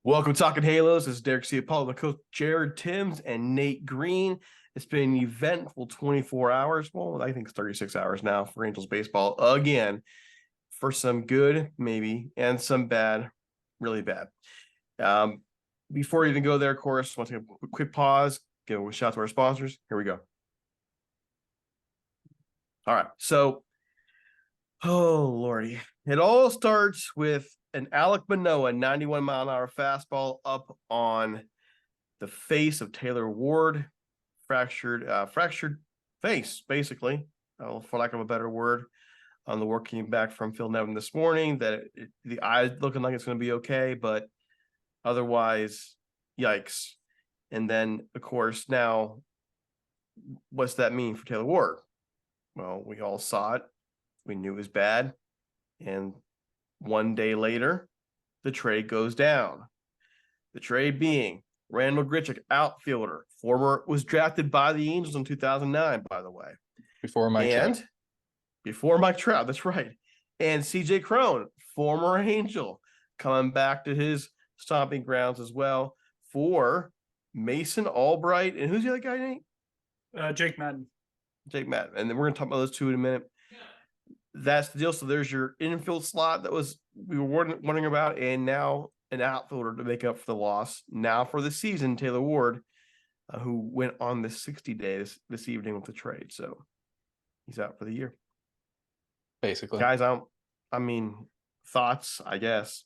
Welcome to Talking Halos. This is Derek Ciapola, my coach Jared Timms, and Nate Green. It's been an eventful 24 hours. Well, I think it's 36 hours now for Angels baseball again, for some good, maybe, and some bad, really bad. Before we even go there, of course, I want to take a quick pause, give a shout out to our sponsors. Here we go. All right. So, oh, Lordy. It all starts with an Alek Manoah 91-mile-an-hour fastball up on the face of Taylor Ward, fractured face, basically, for lack of a better word. The Ward came back from Phil Nevin this morning that the eye's looking like it's going to be okay, but otherwise, yikes. And then, of course, now, what's that mean for Taylor Ward? Well, we all saw it. We knew it was bad. And one day later, the trade goes down. The trade being Randal Grichuk, outfielder, was drafted by the Angels in 2009, by the way. Before Mike Trout, that's right. And CJ Cron, former Angel, coming back to his stomping grounds as well for Mason Albright. And who's the other guy, Nate? Jake Madden. And then we're going to talk about those two in a minute. That's the deal. So there's your infield slot that we were wondering about, and now an outfielder to make up for the loss. Now for the season, Taylor Ward, who went on the 60 days this evening with the trade. So he's out for the year. Basically. Guys, thoughts, I guess.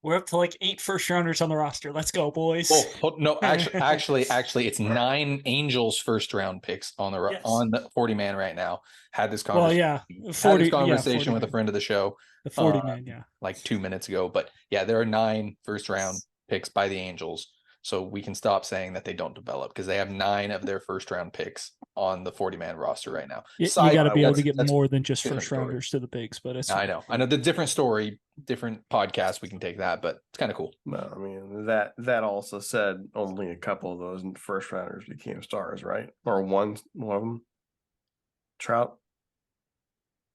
We're up to like 8 first-rounders on the roster. Let's go, boys. Oh no, actually, it's 9 Angels first-round picks on the 40-man right now. Had this conversation. 40 with a friend of the show. The 40-man, like 2 minutes ago. But yeah, there are 9 first-round picks by the Angels. So we can stop saying that they don't develop because they have 9 of their first-round picks on the 40-man roster right now. You got to be able to get more than just first-rounders to the bigs. But it's I know the different story, different podcast. We can take that, but it's kind of cool. No, I mean that also said only a couple of those first-rounders became stars, right? Or one of them. Trout.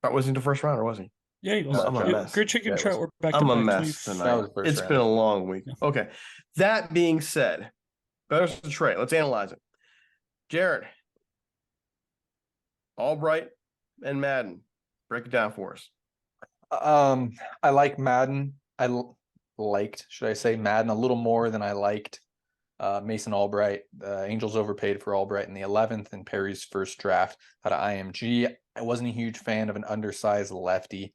Wasn't the first rounder, was he? Yeah, he was. I'm a mess. Grichuk and Trout were back to back. I'm a mess tonight. It's been a long week. Yeah. Okay. That being said, there's the trade. Let's analyze it. Jared, Albright and Madden, break it down for us. I like Madden. Should I say Madden a little more than I liked Mason Albright. Angels overpaid for Albright in the 11th in Perry's first draft out of IMG. I wasn't a huge fan of an undersized lefty,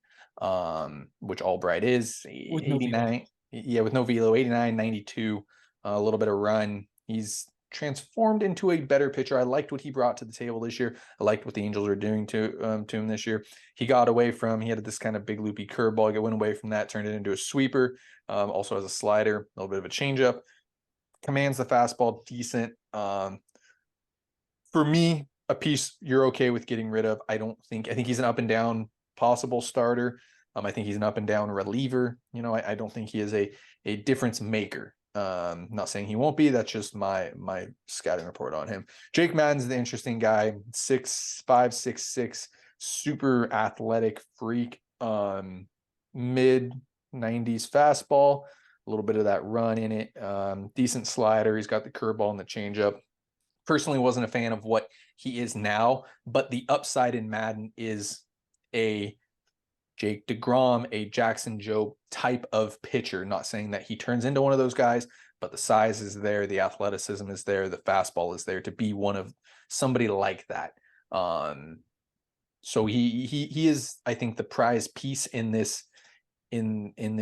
which Albright is. With 89. With no velo, 89, 92, a little bit of run. He's transformed into a better pitcher. I liked what he brought to the table this year. I liked what the Angels are doing to him this year. He had this kind of big loopy curveball. He went away from that, turned it into a sweeper. Also has a slider, a little bit of a changeup. Commands the fastball decent. For me, a piece you're okay with getting rid of. I think he's an up and down possible starter. I think he's an up and down reliever. I don't think he is a difference maker. Not saying he won't be. That's just my scouting report on him. Jake Madden's the interesting guy. 6'5", 6'6", super athletic freak. Mid 90s fastball. A little bit of that run in it. Decent slider. He's got the curveball and the changeup. Personally, wasn't a fan of what he is now, but the upside in Madden is a Jake DeGrom, a Jackson Jobe type of pitcher. Not saying that he turns into one of those guys, but the size is there, the athleticism is there, the fastball is there to be one of somebody like that. So he is, I think, the prize piece in this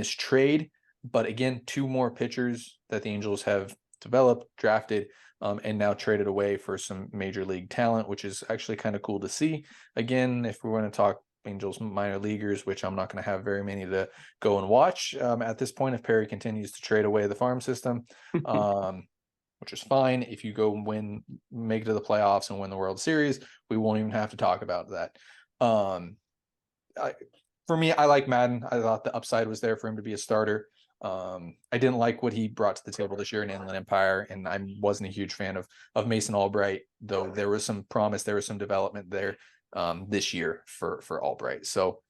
trade. But again, 2 more pitchers that the Angels have developed, drafted, and now traded away for some major league talent, which is actually kind of cool to see. Again, if we want to talk Angels minor leaguers, which I'm not going to have very many to go and watch at this point if Perry continues to trade away the farm system, which is fine. If you go make it to the playoffs and win the World Series, we won't even have to talk about that. For me, I like Madden. I thought the upside was there for him to be a starter. I didn't like what he brought to the table this year in Inland Empire, and I wasn't a huge fan of Mason Albright, though there was some promise, there was some development there this year for Albright. So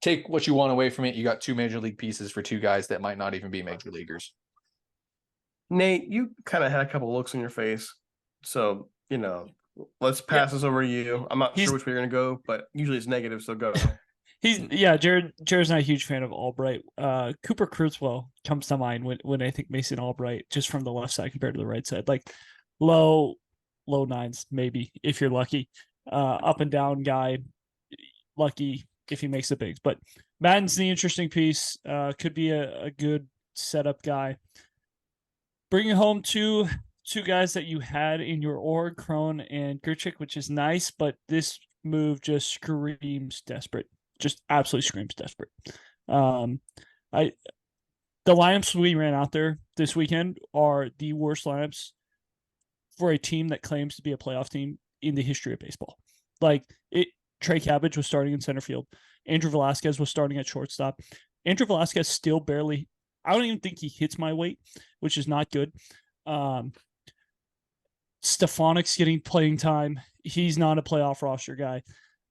take what you want away from it. You got 2 major league pieces for 2 guys that might not even be major leaguers. Nate, you kind of had a couple looks in your face. So, let's pass this over to you. I'm not sure which way you're going to go, but usually it's negative, so go. Jared's not a huge fan of Albright. Cooper Cruiswell comes to mind when I think Mason Albright, just from the left side compared to the right side. Like low nines, maybe, if you're lucky. Up and down guy, lucky if he makes the bigs. But Madden's the interesting piece. Could be a good setup guy. Bringing home two guys that you had in your org, Cron and Grichuk, which is nice, but this move just screams desperate. Just absolutely screams desperate. The lineups we ran out there this weekend are the worst lineups for a team that claims to be a playoff team in the history of baseball. Trey Cabbage was starting in center field. Andrew Velasquez was starting at shortstop. Andrew Velasquez still barely, I don't even think he hits my weight, which is not good. Stefanik's getting playing time. He's not a playoff roster guy.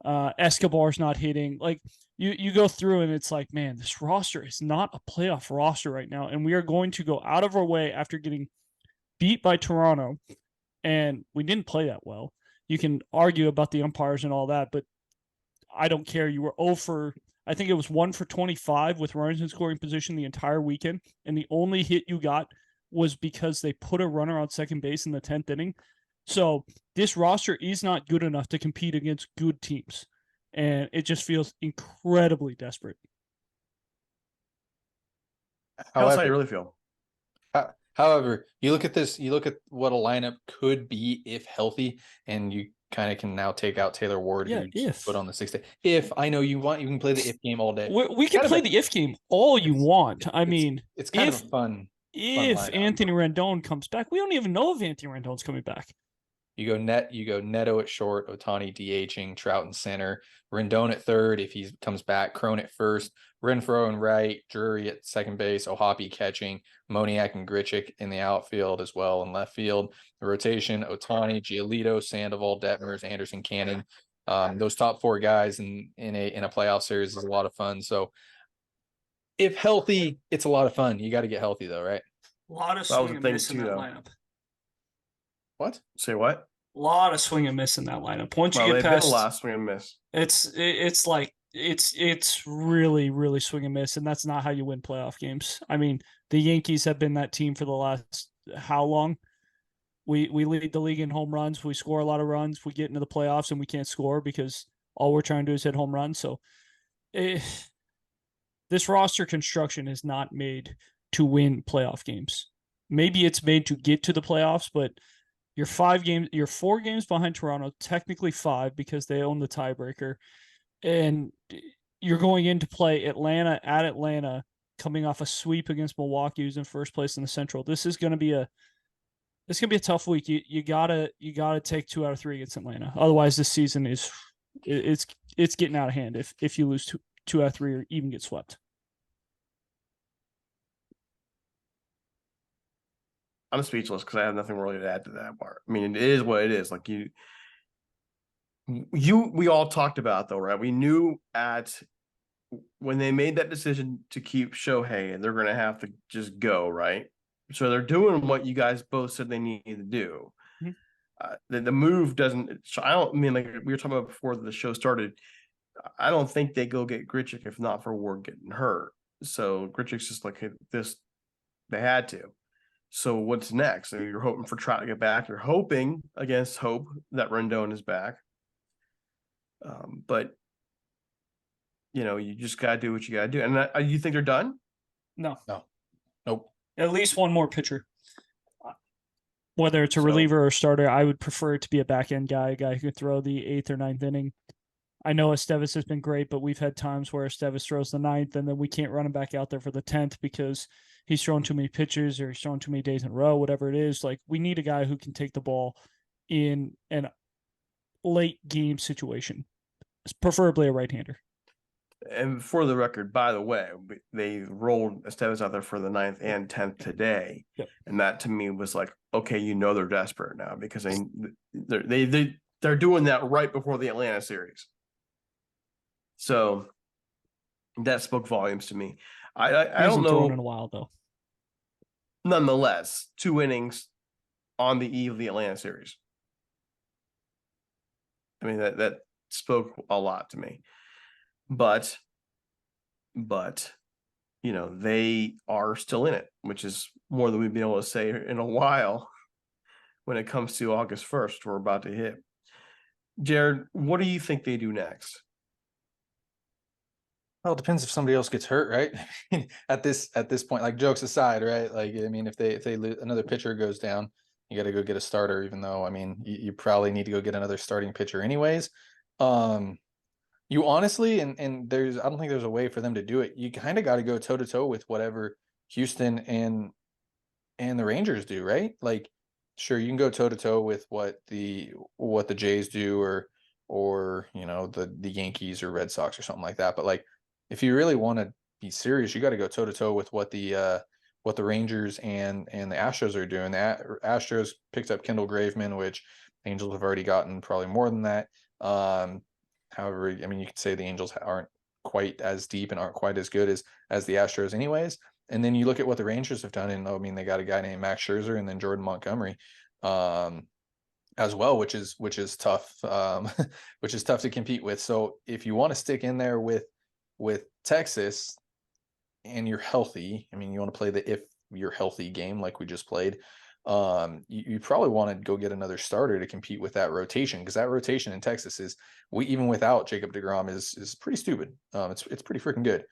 Escobar's not hitting. Like you go through and it's like, man, this roster is not a playoff roster right now. And we are going to go out of our way after getting beat by Toronto. And we didn't play that well. You can argue about the umpires and all that, but I don't care. You were 0 for, I think it was 1 for 25 with runners in scoring position the entire weekend. And the only hit you got was because they put a runner on second base in the 10th inning. So this roster is not good enough to compete against good teams. And it just feels incredibly desperate. How do you really feel? However, you look at this, you look at what a lineup could be if healthy, and you kind of can now take out Taylor Ward, who's put on the 6th day. If I know you want, you can play the if game all day. We can play the if game all you want. I mean, it's kind of fun. If Anthony Rendon comes back, we don't even know if Anthony Rendon's coming back. You go Neto at short, Ohtani DHing, Trout in center, Rendon at third if he comes back, Cron at first, Renfroe in right, Drury at second base, Ohapi catching, Moniak and Grichuk in the outfield as well in left field. The rotation, Ohtani, Giolito, Sandoval, Detmers, Anderson, Cannon. Those top 4 guys in a playoff series is a lot of fun. So if healthy, it's a lot of fun. You got to get healthy though, right? A lot of swing and miss in that lineup. What? Say what? A lot of swing and miss in that lineup. Once you get past the last swing and miss, it's like it's really, really swing and miss, and that's not how you win playoff games. I mean, the Yankees have been that team for the last how long? We lead the league in home runs. We score a lot of runs. We get into the playoffs and we can't score because all we're trying to do is hit home runs. So this roster construction is not made to win playoff games. Maybe it's made to get to the playoffs, but you're 4 games behind Toronto, technically 5 because they own the tiebreaker. And you're going in to play Atlanta at Atlanta, coming off a sweep against Milwaukee, who's in first place in the Central. This is going to be a tough week. You gotta take 2 out of 3 against Atlanta. Otherwise, this season it's getting out of hand if you lose 2 out of 3 or even get swept. I'm speechless because I have nothing really to add to that part. I mean, it is what it is. Like we all talked about though, right? We knew when they made that decision to keep Shohei, and they're going to have to just go, right? So they're doing what you guys both said they needed to do. Mm-hmm. The move doesn't. I don't mean, like we were talking about before the show started. I don't think they go get Grichuk if not for Ward getting hurt. So Grichuk's just like, hey, this. They had to. So what's next? So you're hoping for Trout to get back. You're hoping against hope that Rendon is back. But you just gotta do what you gotta do. And you think they're done? No. Nope. At least one more pitcher. Whether it's a reliever or starter, I would prefer it to be a back end guy, a guy who could throw the 8th or 9th inning. I know Estevez has been great, but we've had times where Estevez throws the 9th and then we can't run him back out there for the 10th because he's thrown too many pitches or he's thrown too many days in a row, whatever it is. Like, we need a guy who can take the ball in an late game situation, preferably a right-hander. And for the record, by the way, they rolled Estevez out there for the 9th and 10th today. Yep. And that to me was like, okay, they're desperate now because they're doing that right before the Atlanta series. So That spoke volumes to me. I He don't hasn't thrown in know. a while though. Nonetheless, 2 innings on the eve of the Atlanta series. I mean, that spoke a lot to me. But you know, they are still in it, which is more than we've been able to say in a while when it comes to August 1st, we're about to hit. Jared, what do you think they do next? Well, it depends if somebody else gets hurt, right? At this point, like, jokes aside, right? Like, I mean, if they another pitcher goes down, you got to go get a starter. Even though, I mean, you probably need to go get another starting pitcher anyways. You honestly, and there's, I don't think there's a way for them to do it. You kind of got to go toe to toe with whatever Houston and the Rangers do, right? Like, sure, you can go toe to toe with what the Jays do, or you know, the Yankees or Red Sox or something like that. But like, if you really want to be serious, you got to go toe to toe with what the Rangers and the Astros are doing. The Astros picked up Kendall Graveman, which Angels have already gotten probably more than that. However, I mean, you could say the Angels aren't quite as deep and aren't quite as good as the Astros anyways. And then you look at what the Rangers have done, and I mean, they got a guy named Max Scherzer and then Jordan Montgomery as well, which is tough, which is tough to compete with. So if you want to stick in there with Texas and you're healthy, I mean, you want to play the if you're healthy game like we just played. You probably want to go get another starter to compete with that rotation, because that rotation in Texas is, even without Jacob deGrom, is pretty stupid. It's pretty freaking good.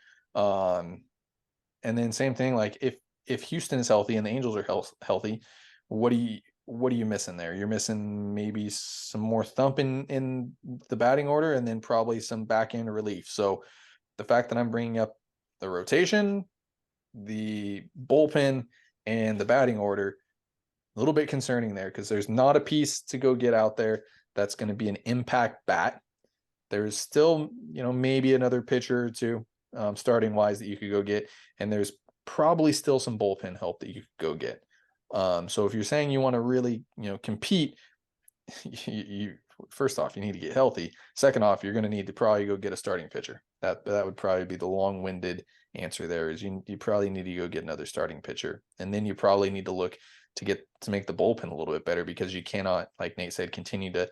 And then same thing, like if Houston is healthy and the Angels are healthy, what are you missing there? You're missing maybe some more thump in the batting order, and then probably some back end relief. So the fact that I'm bringing up the rotation, the bullpen, and the batting order, a little bit concerning there, because there's not a piece to go get out there that's going to be an impact bat. There's still, you know, maybe another pitcher or two starting wise that you could go get, and there's probably still some bullpen help that you could go get. So if you're saying you want to really, you know, compete, you first off, you need to get healthy. Second off, you're going to need to probably go get a starting pitcher. That would probably be the long-winded answer there, is you probably need to go get another starting pitcher. And then you probably need to look to make the bullpen a little bit better, because you cannot, like Nate said, continue to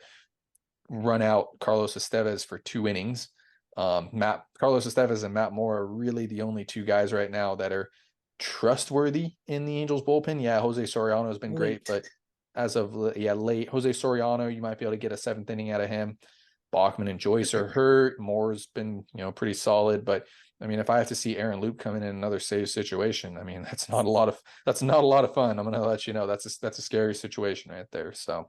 run out Carlos Estevez for 2 innings. Carlos Estevez and Matt Moore are really the only 2 guys right now that are trustworthy in the Angels bullpen. Yeah, Jose Soriano has been great, but as of late, Jose Soriano, you might be able to get a 7th inning out of him. Bachman and Joyce are hurt. Moore's been, you know, pretty solid, but I mean, if I have to see Aaron Loop come in another save situation, I mean, that's not a lot of fun. I'm going to let you know that's a scary situation right there. So,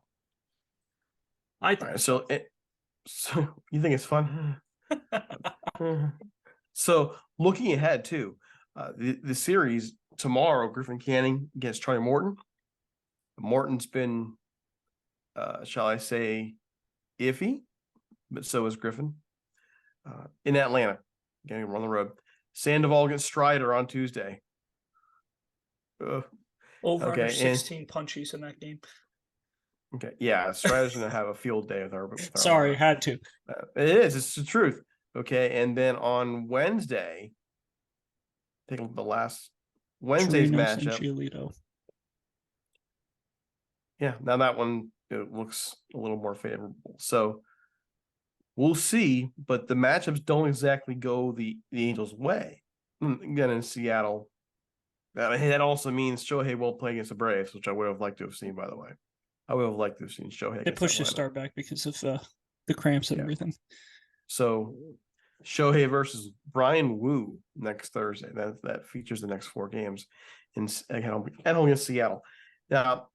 so you think it's fun? So looking ahead too, the series tomorrow, Griffin Canning against Charlie Morton. Morton's been, shall I say, iffy, but so is Griffin. In Atlanta, getting on the road. Sandoval against Strider on Tuesday. Over Okay, under 16 punchies in that game. Okay, yeah, Strider's gonna have a field day with our. Sorry, had to. It is. It's the truth. Okay, and then on Wednesday, take a look at the last Wednesday's Chirinos and matchup. Giolito. Yeah, now that one, it looks a little more favorable. So we'll see, but the matchups don't exactly go the Angels' way. Again, in Seattle, that also means Shohei won't play against the Braves, which I would have liked to have seen, by the way. I would have liked to have seen Shohei. They pushed the start back because of the cramps and everything. So Shohei versus Brian Wu next Thursday. That features the next 4 games at home against Seattle. Now,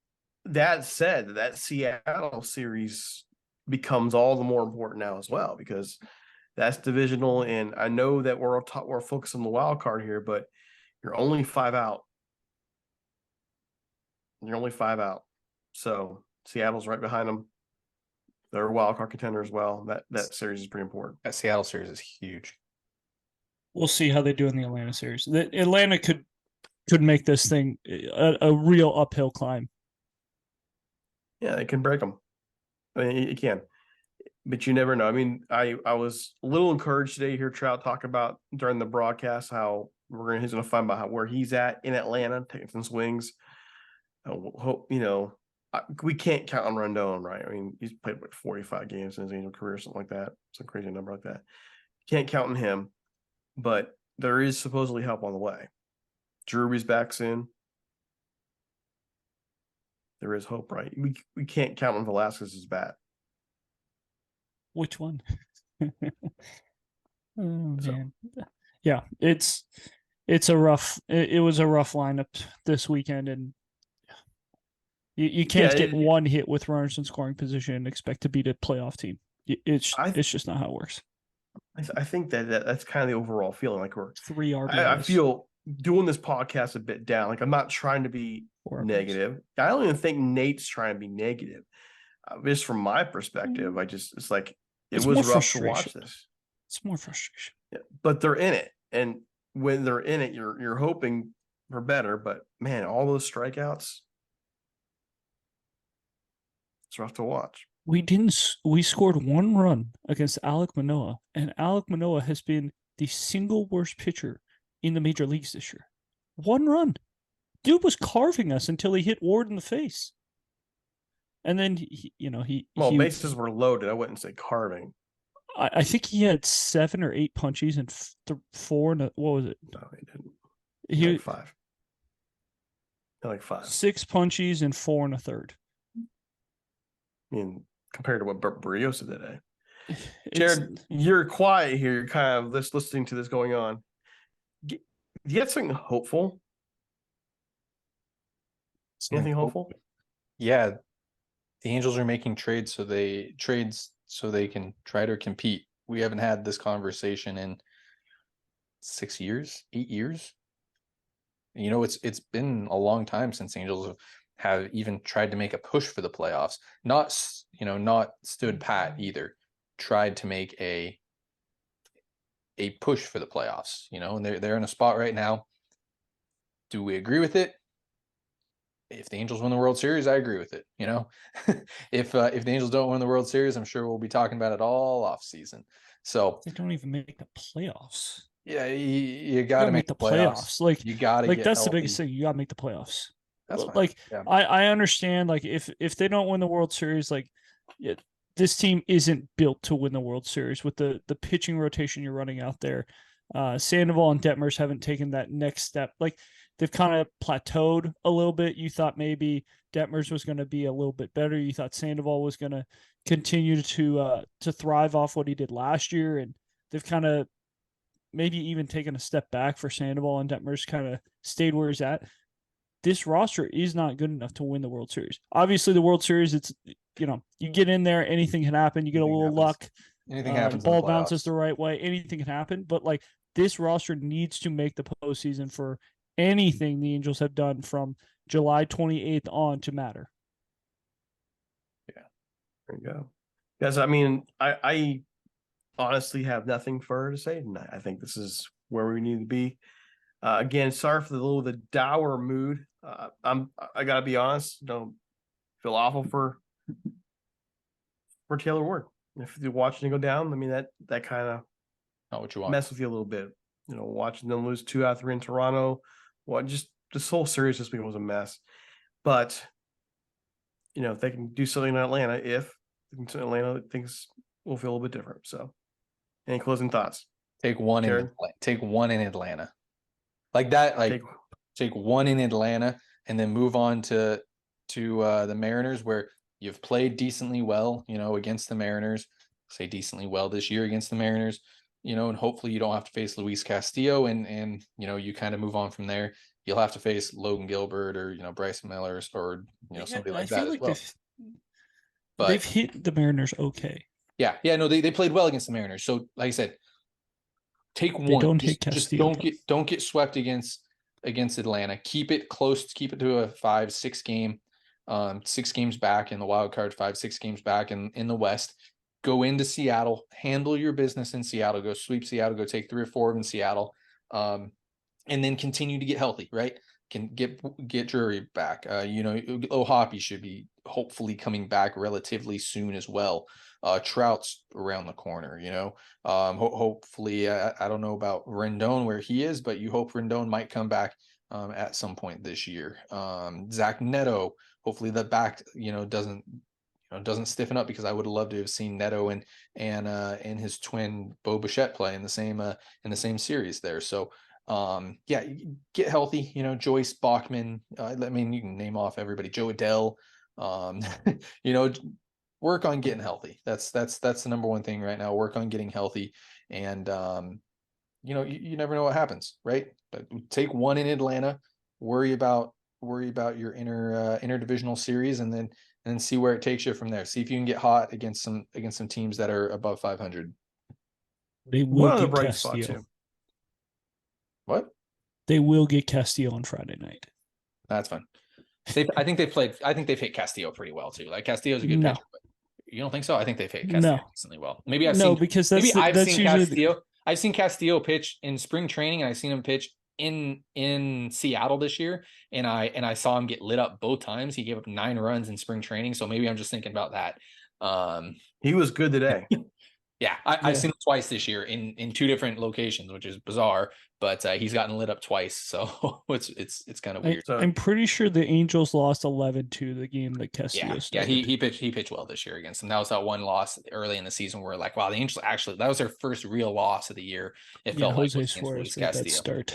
that said, that Seattle series becomes all the more important now as well, because that's divisional, and I know that we're focused on the wild card here, but you're only 5 out. You're only 5 out. So Seattle's right behind them. They're a wild card contender as well. That series is pretty important. That Seattle series is huge. We'll see how they do in the Atlanta series. The Atlanta could make this thing a real uphill climb. Yeah, it can break them. I mean, it can. but you never know. I mean, I was a little encouraged today to hear Trout talk about during the broadcast how he's gonna find out where he's at in Atlanta, taking some swings. Hope we can't count on Randal, right? I mean, he's played 45 games in his Angel career, something like that. It's a crazy number like that. Can't count on him, but there is supposedly help on the way. Drury's back soon. There is hope, right? We can't count on Velasquez's bat. Which one? Oh So- man. Yeah, it was a rough lineup this weekend, and you can't get one hit with runners in scoring position and expect to beat a playoff team. It's just not how it works. I think that's kind of the overall feeling. Like we're 3 RBIs. I feel doing this podcast a bit down. Like I'm not trying to be negative. I don't even think Nate's trying to be negative. Just from my perspective, it's like it was rough to watch this. It's more frustration. Yeah, but they're in it, and when they're in it, you're hoping for better. But man, all those strikeouts, it's rough to watch. We scored 1 run against Alek Manoah, and Alek Manoah has been the single worst pitcher in the major leagues this year. 1 run. Dude was carving us until he hit Ward in the face. And then bases were loaded. I wouldn't say carving. I think he had 7 or 8 punchies and 4 and what was it? No, he didn't. He had like 5. Like 5. 6 punchies and 4 and a third. I mean, compared to what Barrios did today. Jared, you're quiet here. You're kind of listening to this going on. Do you have something hopeful? Anything hopeful? Yeah, the Angels are making trades so they can try to compete. We haven't had this conversation in 6 years, 8 years. It's been a long time since Angels have even tried to make a push for the playoffs. Not stood pat either. Tried to make a push for the playoffs, and they're in a spot right now. Do we agree with it? If the Angels win the World Series, I agree with it. If the Angels don't win the World Series, I'm sure we'll be talking about it all off season. So they don't even make the playoffs. Yeah, you got to make the playoffs. Like you got to that's healthy. the biggest thing. You got to make the playoffs. That's fine. Like yeah. I understand. Like if they don't win the World Series, this team isn't built to win the World Series with the pitching rotation you're running out there. Sandoval and Detmers haven't taken that next step. Like they've kind of plateaued a little bit. You thought maybe Detmers was going to be a little bit better. You thought Sandoval was going to continue to thrive off what he did last year, and they've kind of maybe even taken a step back for Sandoval, and Detmers kind of stayed where he's at. This roster is not good enough to win the World Series. Obviously, the World Series, it's you get in there, anything can happen. You get a little luck. Anything happens. Ball bounces the right way. Anything can happen. But this roster needs to make the postseason for anything the Angels have done from July 28th on to matter. Yeah, there you go. Guys, I mean, I honestly have nothing further to say tonight. I think this is where we need to be. Again, sorry for the dour mood. I gotta be honest. Don't feel awful for Taylor Ward. If you're watching it go down, I mean that kind of not what you want. Mess with you a little bit. Watching them lose 2 out of 3 in Toronto. Just this whole series this week was a mess. But if they can do something in Atlanta, things will feel a little bit different. So, any closing thoughts? Take one in Atlanta. Like that, take one in Atlanta and then move on to the Mariners, where you've played decently well, against the Mariners. Say decently well this year against the Mariners, and hopefully you don't have to face Luis Castillo, and you kind of move on from there. You'll have to face Logan Gilbert or Bryson Miller or somebody like that as well. But they've hit the Mariners okay. Yeah, no, they played well against the Mariners. So, like I said, take one. Don't hit Castillo. Just don't get swept against Atlanta. Keep it close. Keep it to a 5-6 game. 6 games back in the wild card, 5-6 games back in the West. Go into Seattle, handle your business in Seattle, go sweep Seattle, go take 3 or 4 in Seattle, and then continue to get healthy, right? Can get Drury back. Hoppy should be hopefully coming back relatively soon as well. Trout's around the corner, hopefully, I don't know about Rendon where he is, but you hope Rendon might come back at some point this year. Zach Neto, hopefully the back, doesn't stiffen up, because I would love to have seen Neto and his twin Bo Bichette play in the same series there. So yeah, get healthy, Joyce, Bachman, I mean, you can name off everybody, Joe Adele, work on getting healthy. That's the number one thing right now. Work on getting healthy. And you never know what happens, right? But take one in Atlanta, worry about your interdivisional series, and then see where it takes you from there. See if you can get hot against some teams that are above 500. They One will other get bright spot Castillo. too. What? They will get Castillo on Friday night. That's fun. I think they've hit Castillo pretty well too. Like, Castillo's a good No. pitcher, but you don't think so? I think they've hit Castillo No. decently well. Maybe I've No, seen because maybe I've that's seen usually Castillo. I've seen Castillo pitch in spring training, and I've seen him pitch in Seattle this year, and I saw him get lit up both times. He gave up 9 runs in spring training, so maybe I'm just thinking about that. He was good today. Yeah, I've seen him twice this year in 2 different locations, which is bizarre, but he's gotten lit up twice, so it's kind of weird. I'm pretty sure the Angels lost 11-2 the game that Castillo started. Yeah, he pitched well this year against them. That was that one loss early in the season where, like, wow, the Angels actually, that was their first real loss of the year. It felt like Jose against Suarez Luis made that Castillo. start.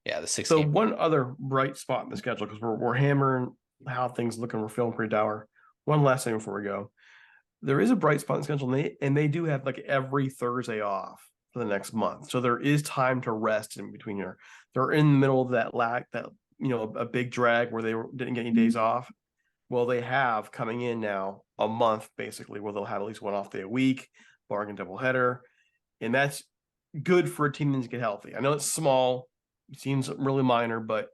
Yeah, the 6th So game. one other bright spot in the schedule, because we're hammering how things looking. We're feeling pretty dour. One last thing before we go. There is a bright spot in the schedule, and they do have like every Thursday off for the next month. So there is time to rest in between here. They're in the middle of that a big drag where they didn't get any days off. Well, they have coming in now a month basically where they'll have at least one off day a week, bargain doubleheader. And that's good for a team to get healthy. I know it's small, it seems really minor, but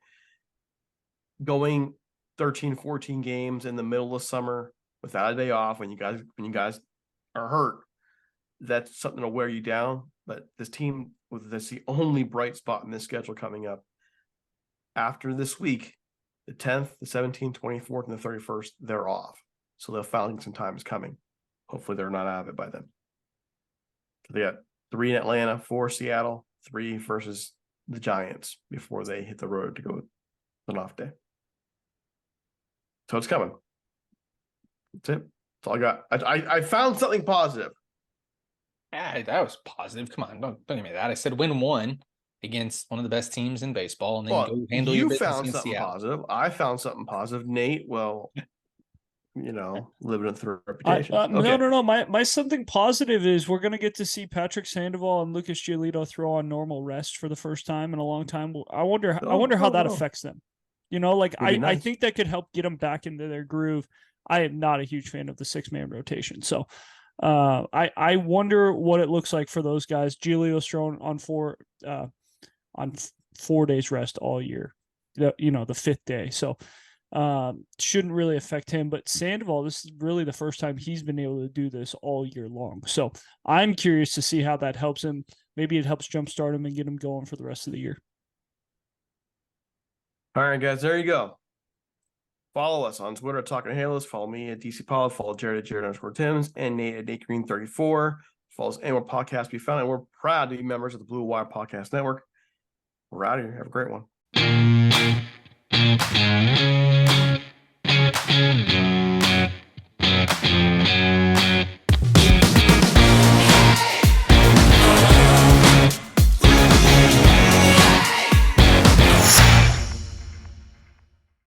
going 13, 14 games in the middle of summer without a day off when you guys are hurt, that's something to wear you down. But this team, with this, the only bright spot in this schedule coming up after this week, the 10th, the 17th, 24th, and the 31st, they're off. So they'll find some time is coming. Hopefully they're not out of it by then. They got 3 in Atlanta, 4 Seattle, 3 versus the Giants before they hit the road to go an off day. So it's coming. That's it. That's all I got. I found something positive. Yeah, that was positive. Come on, don't give me that. I said win 1 against one of the best teams in baseball, and then go handle your business found in something Seattle. positive. I found something positive. Nate, well, living it through reputation. Okay. No. My something positive is we're gonna get to see Patrick Sandoval and Lucas Giolito throw on normal rest for the first time in a long time. I wonder how that affects them. I think that could help get them back into their groove. I am not a huge fan of the 6-man rotation, so I wonder what it looks like for those guys. Giolito's thrown on 4 days rest all year, the 5th day, so shouldn't really affect him. But Sandoval, this is really the first time he's been able to do this all year long, so I'm curious to see how that helps him. Maybe it helps jumpstart him and get him going for the rest of the year. All right, guys, there you go. Follow us on Twitter at Talking Halos. Follow me at DC Pollard. Follow Jared at Jared_Tims and Nate at Nate Green 34. Follow us anywhere podcasts be found, and we're proud to be members of the Blue Wire Podcast Network. We're out of here. Have a great one.